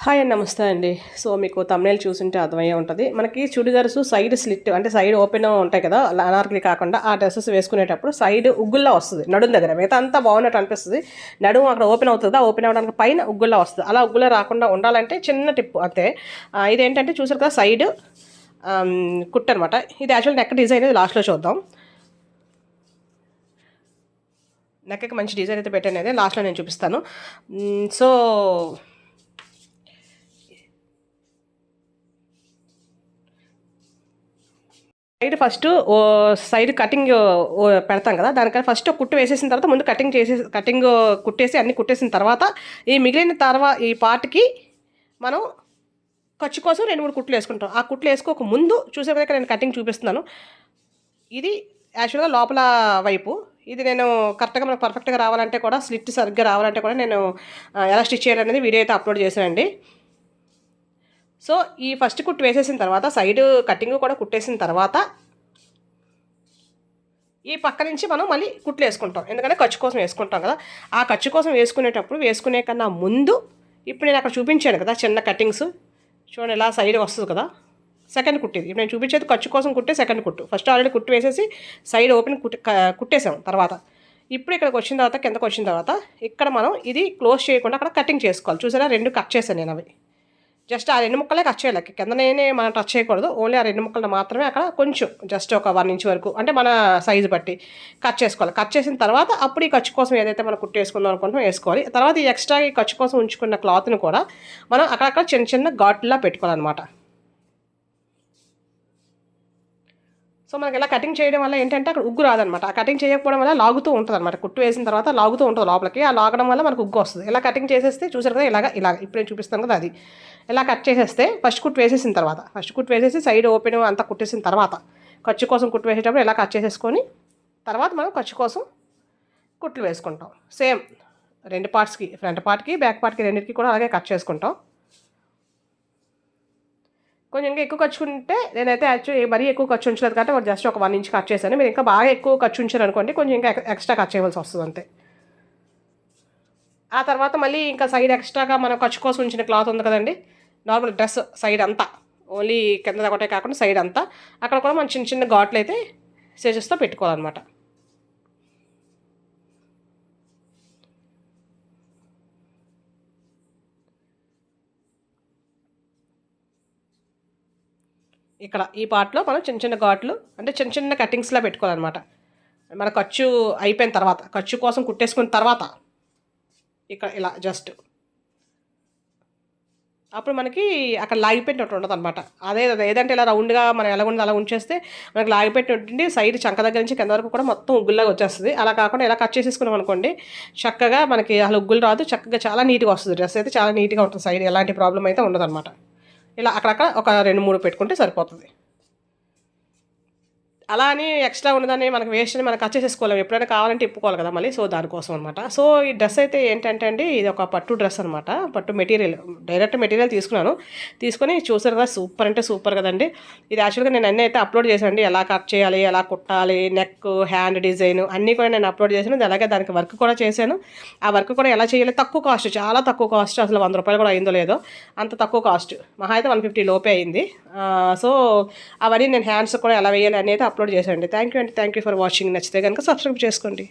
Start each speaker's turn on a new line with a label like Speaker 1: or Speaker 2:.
Speaker 1: Hi అండి, నమస్తే అండి. సో మీకు తమ్నేల్ చూసుంటే అర్థమయ్యే ఉంటుంది. మనకి చుడిదార్స్ సైడ్ స్లిట్ అంటే సైడ్ ఓపెన్ ఉంటాయి కదా, అనార్కలి కాకుండా ఆ డ్రెస్సెస్ వేసుకునేటప్పుడు సైడ్ ఉగ్గుల్లా వస్తుంది నడుం దగ్గర. మిగతా అంతా బాగున్నట్టు అనిపిస్తుంది, నడుము అక్కడ ఓపెన్ అవుతుంది. ఆ ఓపెన్ అవ్వడానికి పైన ఉగ్గుల్లా వస్తుంది. అలా ఉగ్గులా రాకుండా ఉండాలంటే చిన్న టిప్ అంతే. ఇదేంటంటే చూసారు కదా, సైడ్ కుట్ అనమాట. ఇది యాక్చువల్ నెక్ డిజైన్, ఇది లాస్ట్లో చూద్దాం. నెక్కకి మంచి డిజైన్ అయితే పెట్టాను, అనేది లాస్ట్లో నేను చూపిస్తాను. So side first side cutting పెడతాం కదా, దానికన్నా ఫస్ట్ కుట్టు వేసేసిన తర్వాత ముందు కటింగ్ కుట్టేసి అన్ని కుట్టేసిన తర్వాత ఈ మిగిలిన తర్వాత ఈ పార్ట్కి మనం ఖర్చు కోసం 2-3 కుట్లు వేసుకుంటాం. ఆ కుట్లు వేసుకోక ముందు చూసే కదా నేను కటింగ్ చూపిస్తున్నాను. ఇది యాక్చువల్గా లోపల వైపు. ఇది నేను కరెక్ట్గా మనకు పర్ఫెక్ట్గా రావాలంటే కూడా, స్లిట్ సరిగ్గా రావాలంటే కూడా నేను ఎలా స్టిచ్ చేయాలనేది వీడియో అయితే అప్లోడ్ చేశానండి. సో ఈ ఫస్ట్ కుట్టు వేసేసిన తర్వాత సైడ్ కటింగ్ కూడా కుట్టేసిన తర్వాత ఈ పక్క నుంచి మనం మళ్ళీ కుట్లు వేసుకుంటాం, ఎందుకంటే ఖర్చు కోసం వేసుకుంటాం కదా. ఆ ఖర్చు కోసం వేసుకునేటప్పుడు వేసుకునే కన్నా ముందు ఇప్పుడు నేను అక్కడ చూపించాను కదా చిన్న కటింగ్స్, చూడండి ఇలా సైడ్ వస్తుంది కదా, సెకండ్ కుట్టేది. ఇప్పుడు నేను చూపించేది ఖర్చు కోసం కుట్టే సెకండ్ కుట్టు. ఫస్ట్ ఆల్రెడీ కుట్టు వేసేసి సైడ్ ఓపెన్ కుట్టేసాం. తర్వాత ఇప్పుడు ఇక్కడికి వచ్చిన తర్వాత, కిందకు వచ్చిన తర్వాత ఇక్కడ మనం ఇది క్లోజ్ చేయకుండా అక్కడ కటింగ్ చేసుకోవాలి. చూసారా, 2 కట్ చేశాను నేను. అవి జస్ట్ ఆ 2 ముక్కలే కట్ చేయాలి, కిందనే మనం టచ్ చేయకూడదు. ఓన్లీ ఆ 2 ముక్కలు మాత్రమే అక్కడ కొంచెం జస్ట్ ఒక 1 ఇంచ్ వరకు, అంటే మన సైజు బట్టి కట్ చేసుకోవాలి. కట్ చేసిన తర్వాత అప్పుడు ఈ ఖర్చు కోసం ఏదైతే మనం కుట్టేసుకుందాం అనుకుంటామో వేసుకోవాలి. తర్వాత ఈ ఎక్స్ట్రా ఈ ఖర్చు కోసం ఉంచుకున్న క్లాత్ని కూడా మనం అక్కడక్కడ చిన్న చిన్న ఘాట్లా పెట్టుకోవాలన్నమాట. సో మనకి ఇలా కటింగ్ చేయడం వల్ల ఏంటంటే అక్కడ ఉగ్గు రాదనమాట. ఆ కటింగ్ చేయకపోవడం వల్ల లాగుతూ ఉంటుంది అనమాట. కుట్టు వేసిన తర్వాత లాగుతూ ఉంటుంది లోపలికి. ఆ లాగడం వల్ల మనకు ఉగ్గు వస్తుంది. ఇలా కటింగ్ చేసేస్తే చూసారు కదా, ఇలాగ ఇప్పుడు నేను చూపిస్తాను కదా, అది ఇలా కట్ చేసేస్తే ఫస్ట్ కుట్టు వేసేసిన తర్వాత, ఫస్ట్ కుట్టు వేసేసి సైడ్ ఓపెన్ అంతా కుట్టేసిన తర్వాత ఖర్చు కోసం కుట్టు వేసేటప్పుడు ఇలా కట్ చేసేసుకొని తర్వాత మనం ఖర్చు కోసం కుట్లు వేసుకుంటాం. సేమ్ 2 పార్ట్స్కి, ఫ్రంట్ పార్ట్కి బ్యాక్ పార్ట్కి రెండింటికి కూడా అలాగే కట్ చేసుకుంటాం. కొంచెం ఇంకా ఎక్కువ ఖర్చు ఉంటే, నేనైతే యాక్చువల్లీ మరీ ఎక్కువ ఖర్చు ఉంచలేదు కాబట్టి జస్ట్ ఒక 1 ఇంచ్ కట్ చేశాను. మీరు ఇంకా బాగా ఎక్కువ ఖర్చు ఉంచారు అనుకోండి, కొంచెం ఇంకా ఎక్స్ట్రా కట్ చేయవలసి వస్తుంది అంతే. ఆ తర్వాత మళ్ళీ ఇంకా సైడ్ ఎక్స్ట్రాగా మనం ఖర్చు కోసం ఉంచిన క్లాత్ ఉంది కదండి, నార్మల్ డ్రెస్ సైడ్ అంతా, ఓన్లీ కింద ఒకటే కాకుండా సైడ్ అంతా అక్కడ కూడా మనం చిన్న చిన్న ఘాట్లు అయితే సేజెస్తో పెట్టుకోవాలన్నమాట. ఇక్కడ ఈ పార్ట్లో మనం చిన్న చిన్న ఘాట్లు అంటే చిన్న చిన్న కటింగ్స్లా పెట్టుకోవాలన్నమాట. మన ఖర్చు అయిపోయిన తర్వాత, ఖర్చు కోసం కుట్టేసుకున్న తర్వాత ఇక్కడ ఇలా జస్ట్ అప్పుడు మనకి అక్కడ లాగిపెట్టినట్టు ఉండదు అనమాట. అదే ఏదంటే ఇలా రౌండ్గా మనం ఎలా ఉండదు అలా ఉంచేస్తే మనకి లాగిపెట్టి ఉంటుంది. సైడ్ చంక దగ్గర నుంచి కింద వరకు కూడా మొత్తం ఉగ్గుల్లాగా వచ్చేస్తుంది. అలా కాకుండా ఇలా కట్ చేసేసుకున్నాం అనుకోండి, చక్కగా మనకి అసలు ఉగ్గులు రాదు, చక్కగా చాలా నీట్గా వస్తుంది. డ్రెస్ అయితే చాలా నీట్గా ఉంటుంది, సైడ్ ఎలాంటి ప్రాబ్లం అయితే ఉండదు అనమాట. ఇలా అక్కడక్కడ ఒక 2-3 పెట్టుకుంటే సరిపోతుంది. అలా అని ఎక్స్ట్రా ఉన్నదని మనకు వేస్ట్ అని మనం కట్ చేసేసుకోలేము, ఎప్పుడైనా కావాలంటే ఇప్పుకోవాలి కదా మళ్ళీ. సో దానికోసం అనమాట. సో ఈ డ్రెస్ అయితే ఏంటంటే అండి, ఇది ఒక పట్టు డ్రెస్ అనమాట. పట్టు మెటీరియల్, డైరెక్ట్ మెటీరియల్ తీసుకొని చూసారు కదా, సూపర్ అంటే సూపర్ కదండి. ఇది యాక్చువల్గా నేను అన్నీ అయితే అప్లోడ్ చేశాను, ఎలా కట్ చేయాలి, ఎలా కుట్టాలి, నెక్, హ్యాండ్ డిజైన్ అన్నీ కూడా నేను అప్లోడ్ చేశాను. అలాగే దానికి వర్క్ కూడా చేశాను. ఆ వర్క్ కూడా ఎలా చేయాలి, తక్కువ కాస్ట్, చాలా తక్కువ కాస్ట్, అసలు 100 రూపాయలు కూడా అయిందో లేదో, అంత తక్కువ కాస్ట్, మహా అయితే 150 లోపే అయింది. సో అవన్నీ నేను హ్యాండ్స్ కూడా ఎలా వేయాలి అనేది అప్లోడ్ చేశానండి. Thank you for watching. నచ్చితే కనుక సబ్స్క్రైబ్ చేసుకోండి.